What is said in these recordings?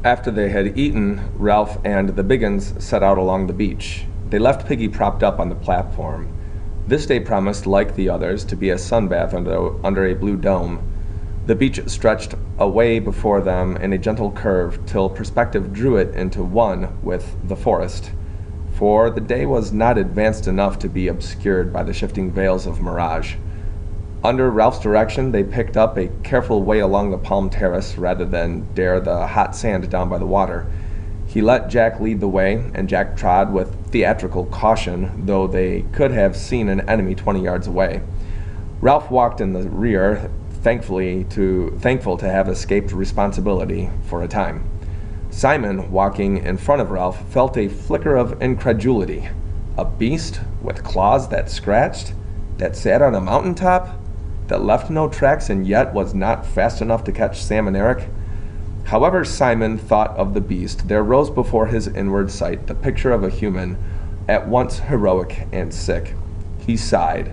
After they had eaten, Ralph and the Biggins set out along the beach. They left Piggy propped up on the platform. This day promised, like the others, to be a sunbath under a blue dome. The beach stretched away before them in a gentle curve till perspective drew it into one with the forest, for the day was not advanced enough to be obscured by the shifting veils of mirage. Under Ralph's direction, they picked up a careful way along the palm terrace rather than dare the hot sand down by the water. He let Jack lead the way, and Jack trod with theatrical caution, though they could have seen an enemy 20 yards away. Ralph walked in the rear, thankful to have escaped responsibility for a time. Simon, walking in front of Ralph, felt a flicker of incredulity. A beast with claws that scratched, that sat on a mountaintop, that left no tracks and yet was not fast enough to catch Sam and Eric? However Simon thought of the beast, there rose before his inward sight the picture of a human, at once heroic and sick. He sighed.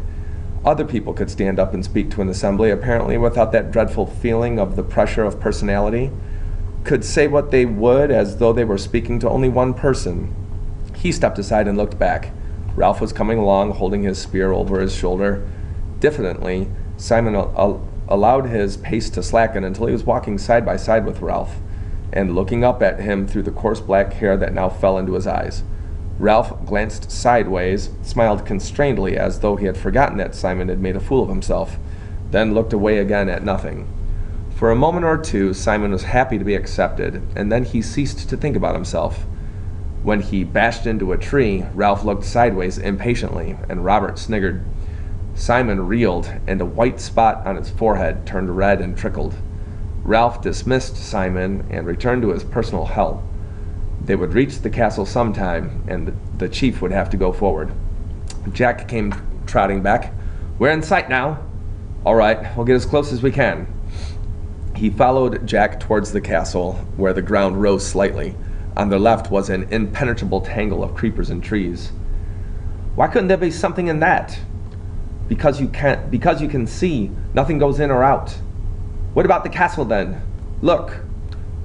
Other people could stand up and speak to an assembly, apparently without that dreadful feeling of the pressure of personality, could say what they would as though they were speaking to only one person. He stepped aside and looked back. Ralph was coming along, holding his spear over his shoulder. Diffidently, Simon allowed his pace to slacken until he was walking side by side with Ralph, and looking up at him through the coarse black hair that now fell into his eyes. Ralph glanced sideways, smiled constrainedly as though he had forgotten that Simon had made a fool of himself, then looked away again at nothing. For a moment or two, Simon was happy to be accepted, and then he ceased to think about himself. When he bashed into a tree, Ralph looked sideways impatiently, and Robert sniggered. Simon reeled, and a white spot on his forehead turned red and trickled. Ralph dismissed Simon and returned to his personal hell. They would reach the castle sometime, and the chief would have to go forward. Jack came trotting back. "We're in sight now." "All right, we'll get as close as we can." He followed Jack towards the castle, where the ground rose slightly. On their left was an impenetrable tangle of creepers and trees. "Why couldn't there be something in that?" Because you can see, nothing goes in or out." "What about the castle then?" "Look."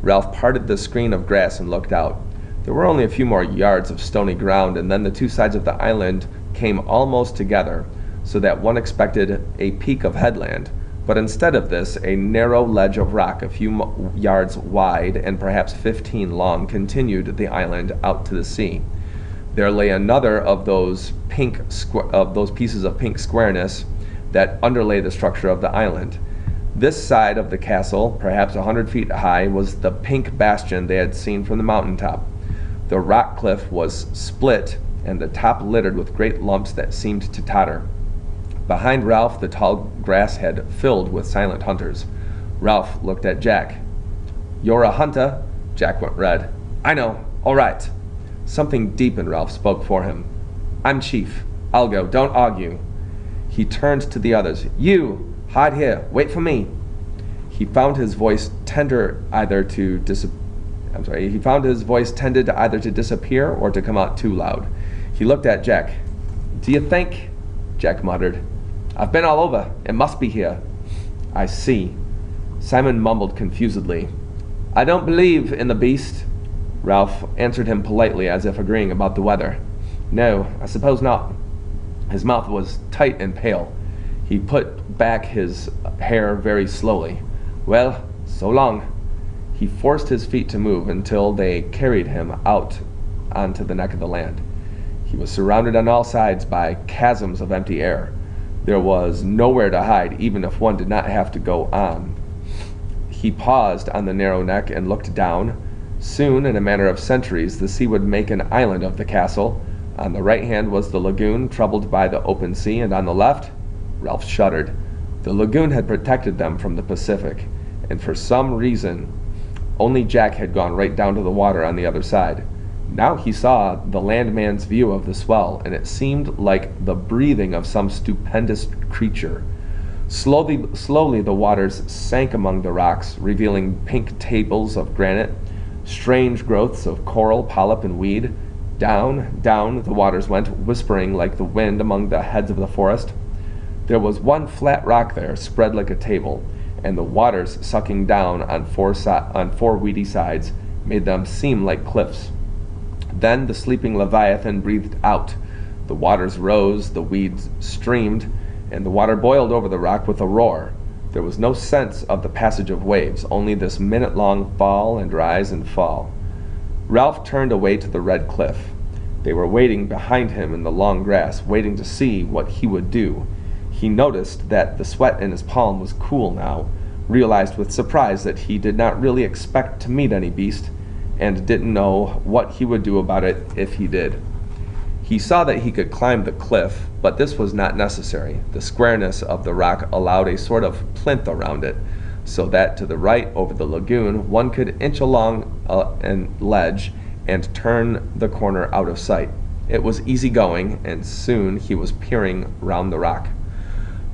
Ralph parted the screen of grass and looked out. There were only a few more yards of stony ground, and then the two sides of the island came almost together, so that one expected a peak of headland, but instead of this, a narrow ledge of rock a few yards wide and perhaps 15 long continued the island out to the sea. There lay another of those pieces of pink squareness that underlay the structure of the island. This side of the castle, perhaps 100 feet high, was the pink bastion they had seen from the mountaintop. The rock cliff was split, and the top littered with great lumps that seemed to totter. Behind Ralph, the tall grass had filled with silent hunters. Ralph looked at Jack. "You're a hunter?" Jack went red. "I know. All right." Something deep in Ralph spoke for him. "I'm chief. I'll go. Don't argue." He turned to the others. "You, hide here. Wait for me." He found his voice tended either to disappear or to come out too loud. He looked at Jack. "Do you think?" Jack muttered. "I've been all over. It must be here." "I see." Simon mumbled confusedly. "I don't believe in the beast." Ralph answered him politely, as if agreeing about the weather. "No, I suppose not." His mouth was tight and pale. He put back his hair very slowly. "Well, so long." He forced his feet to move until they carried him out onto the neck of the land. He was surrounded on all sides by chasms of empty air. There was nowhere to hide, even if one did not have to go on. He paused on the narrow neck and looked down. Soon, in a matter of centuries, the sea would make an island of the castle. On the right hand was the lagoon, troubled by the open sea, and on the left, Ralph shuddered. The lagoon had protected them from the Pacific, and for some reason, only Jack had gone right down to the water on the other side. Now he saw the landman's view of the swell, and it seemed like the breathing of some stupendous creature. Slowly the waters sank among the rocks, revealing pink tables of granite, strange growths of coral, polyp, and weed. Down, down the waters went, whispering like the wind among the heads of the forest. There was one flat rock there, spread like a table, and the waters sucking down on four weedy sides made them seem like cliffs. Then the sleeping Leviathan breathed out. The waters rose, the weeds streamed, and the water boiled over the rock with a roar. There was no sense of the passage of waves, only this minute-long fall and rise and fall. Ralph turned away to the red cliff. They were waiting behind him in the long grass, waiting to see what he would do. He noticed that the sweat in his palm was cool now, realized with surprise that he did not really expect to meet any beast, and didn't know what he would do about it if he did. He saw that he could climb the cliff, but this was not necessary. The squareness of the rock allowed a sort of plinth around it, so that to the right over the lagoon one could inch along a ledge and turn the corner out of sight. It was easy going, and soon he was peering round the rock.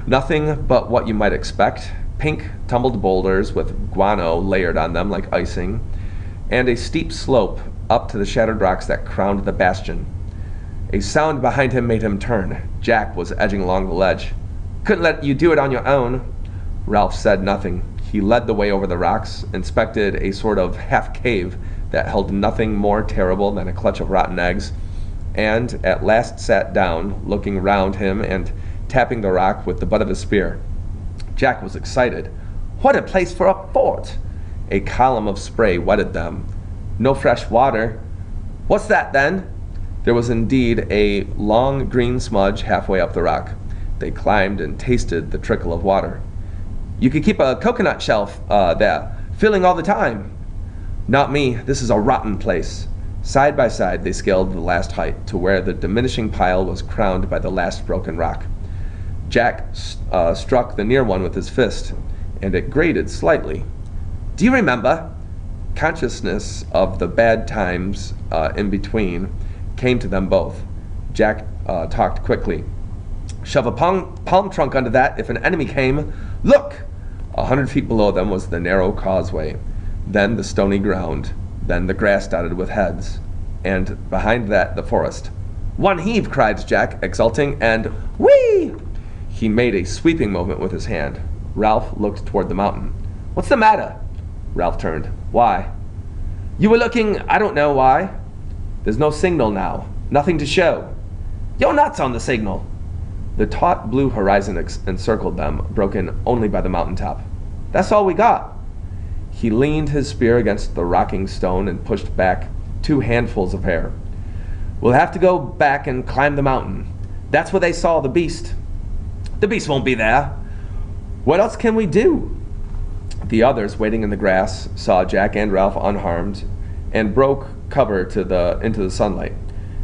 Nothing but what you might expect: pink tumbled boulders with guano layered on them like icing, and a steep slope up to the shattered rocks that crowned the bastion. A sound behind him made him turn. Jack was edging along the ledge. "Couldn't let you do it on your own." Ralph said nothing. He led the way over the rocks, inspected a sort of half-cave that held nothing more terrible than a clutch of rotten eggs, and at last sat down, looking round him and tapping the rock with the butt of his spear. Jack was excited. "What a place for a fort!" A column of spray wetted them. "No fresh water." "What's that, then?" There was indeed a long green smudge halfway up the rock. They climbed and tasted the trickle of water. "You could keep a coconut shelf there, filling all the time." "Not me. This is a rotten place." Side by side they scaled the last height to where the diminishing pile was crowned by the last broken rock. Jack struck the near one with his fist, and it grated slightly. "Do you remember?" Consciousness of the bad times in between came to them both. Jack talked quickly. "Shove a palm trunk under that if an enemy came. Look!" 100 feet below them was the narrow causeway, then the stony ground, then the grass dotted with heads, and behind that the forest. "One heave!" cried Jack, exulting, and whee! He made a sweeping movement with his hand. Ralph looked toward the mountain. "What's the matter?" Ralph turned. "Why?" "You were looking. I don't know why." "There's no signal now. Nothing to show." "You're nuts on the signal." The taut blue horizon encircled them, broken only by the mountaintop. "That's all we got." He leaned his spear against the rocking stone and pushed back 2 handfuls of hair. "We'll have to go back and climb the mountain. That's where they saw the beast." "The beast won't be there." "What else can we do?" The others, waiting in the grass, saw Jack and Ralph unharmed and broke cover into the sunlight.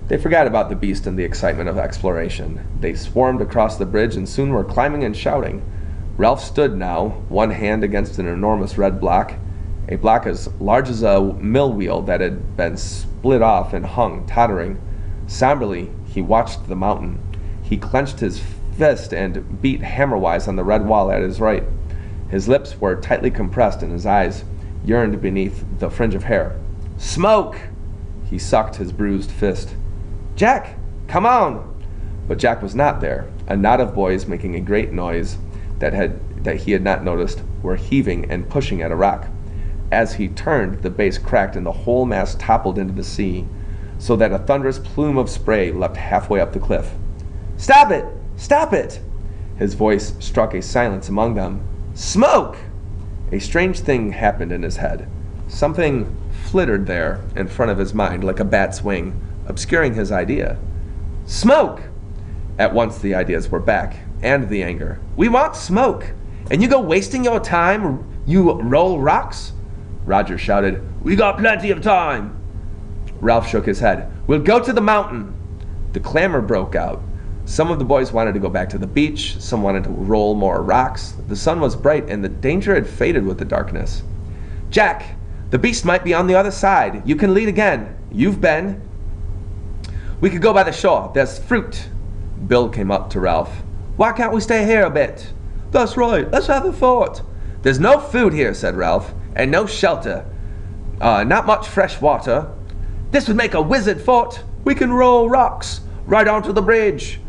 They forgot about the beast in the excitement of exploration. They swarmed across the bridge and soon were climbing and shouting. Ralph stood now, one hand against an enormous red block, a block as large as a mill wheel that had been split off and hung, tottering. Somberly, he watched the mountain. He clenched his fist and beat hammer-wise on the red wall at his right. His lips were tightly compressed and his eyes yearned beneath the fringe of hair. "Smoke!" He sucked his bruised fist. "Jack, come on!" But Jack was not there. A knot of boys making a great noise that he had not noticed were heaving and pushing at a rock. As he turned, the base cracked and the whole mass toppled into the sea, so that a thunderous plume of spray leapt halfway up the cliff. "Stop it! Stop it!" His voice struck a silence among them. "Smoke!" A strange thing happened in his head. Something flittered there in front of his mind like a bat's wing, obscuring his idea. "Smoke!" At once the ideas were back, and the anger. "We want smoke, and you go wasting your time, you roll rocks?" Roger shouted, "We got plenty of time." Ralph shook his head. "We'll go to the mountain." The clamor broke out. Some of the boys wanted to go back to the beach, some wanted to roll more rocks. The sun was bright, and the danger had faded with the darkness. "Jack, the beast might be on the other side. You can lead again. You've been. We could go by the shore. There's fruit." Bill came up to Ralph. "Why can't we stay here a bit?" "That's right. Let's have a thought." "There's no food here," said Ralph, "and no shelter. Not much fresh water." "This would make a wizard fort." "We can roll rocks right onto the bridge."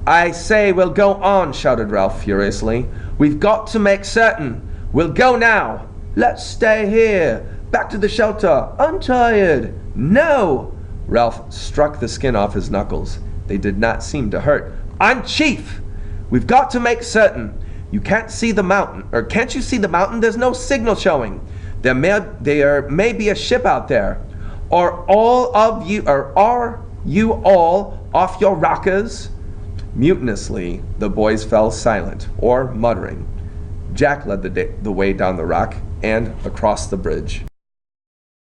"I say we'll go on," shouted Ralph furiously. "We've got to make certain. We'll go now." "Let's stay here. back to the shelter! Untied! No! Ralph struck the skin off his knuckles. They did not seem to hurt. I'm chief! We've got to make certain. You can't see the mountain. Or can't you see the mountain? There's no signal showing. There may be a ship out there. Are you all off your rockers? Mutinously, the boys fell silent, or muttering. Jack led the way down the rock and across the bridge.